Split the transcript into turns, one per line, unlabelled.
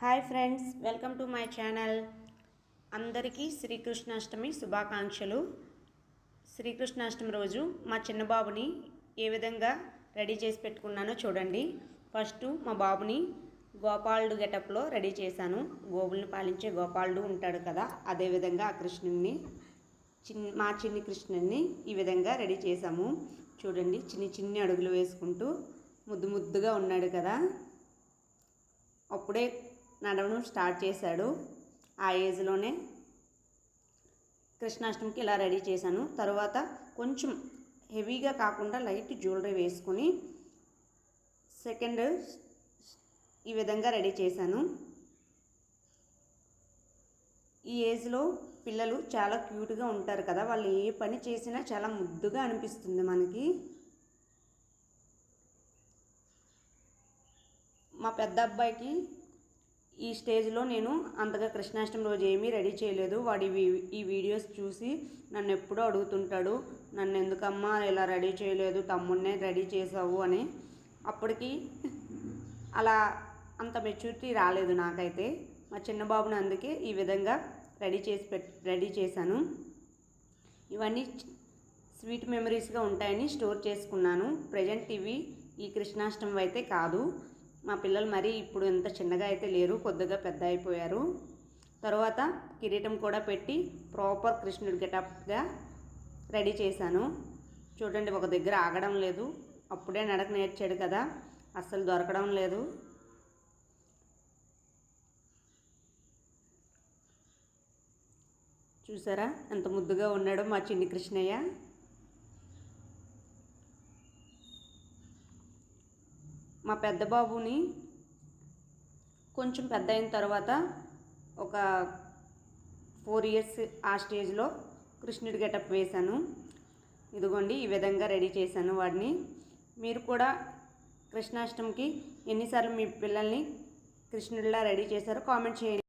Hi friends, welcome to my channel. అందరికీ శ్రీకృష్ణాష్టమి శుభాకాంక్షలు. శ్రీకృష్ణాష్టమి రోజు మా చిన్న బాబుని ఏ విధంగా రెడీ చేసి పెట్టుకున్నానో చూడండి. ఫస్ట్ మా బాబుని గోపాలుడు గెటప్లో రెడీ చేశాను. గోవుల్ని పాలించే గోపాలుడు ఉంటాడు కదా, అదేవిధంగా ఆ కృష్ణుడిని మా చిన్ని కృష్ణుడిని ఈ విధంగా రెడీ చేశాము. చూడండి, చిన్ని అడుగులు వేసుకుంటూ ముద్దుగా ఉన్నాడు కదా. అప్పుడే నడవడం స్టార్ట్ చేశాడు. ఆ ఏజ్లోనే కృష్ణాష్టమికి ఇలా రెడీ చేశాను. తర్వాత కొంచెం హెవీగా కాకుండా లైట్ జ్యువెలరీ వేసుకొని సెకండ్ ఈ విధంగా రెడీ చేశాను. ఈ ఏజ్లో పిల్లలు చాలా క్యూట్గా ఉంటారు కదా, వాళ్ళు ఏ పని చేసినా చాలా ముద్దుగా అనిపిస్తుంది మనకి. మా పెద్ద అబ్బాయికి ఈ స్టేజ్లో నేను అంతగా కృష్ణాష్టమి రోజు ఏమీ రెడీ చేయలేదు. వాడు ఈ వీడియోస్ చూసి నన్ను ఎప్పుడూ అడుగుతుంటాడు, నన్ను ఎందుకమ్మా ఇలా రెడీ చేయలేదు, తమ్ముడినే రెడీ చేసావు అని. అప్పటికి అలా అంత మెచ్యూరిటీ రాలేదు నాకైతే. మా చిన్న బాబుని అందుకే ఈ విధంగా రెడీ చేశాను. ఇవన్నీ స్వీట్ మెమరీస్గా ఉంటాయని స్టోర్ చేసుకున్నాను. ప్రజెంట్ ఇవి ఈ కృష్ణాష్టమి అయితే కాదు. మా పిల్లలు మరీ ఇప్పుడు ఇంత చిన్నగా అయితే లేరు, కొద్దిగా పెద్ద అయిపోయారు. తర్వాత కిరీటం కూడా పెట్టి ప్రాపర్ కృష్ణుడి గెటప్గా రెడీ చేశాను. చూడండి, ఒక దగ్గర ఆగడం లేదు. అప్పుడే నడక నేర్చాడు కదా, అస్సలు దొరకడం లేదు. చూసారా ఎంత ముద్దుగా ఉన్నాడో మా చిన్ని కృష్ణయ్య. మా పెద్ద బాబుని కొంచెం పెద్ద అయిన తర్వాత ఒక 4 years ఆ స్టేజ్లో కృష్ణుడి గెటప్ వేశాను. ఇదిగోండి, ఈ విధంగా రెడీ చేశాను వాడిని. మీరు కూడా కృష్ణాష్టమికి ఎన్నిసార్లు మీ పిల్లల్ని కృష్ణుడిలా రెడీ చేశారో కామెంట్ చేయండి.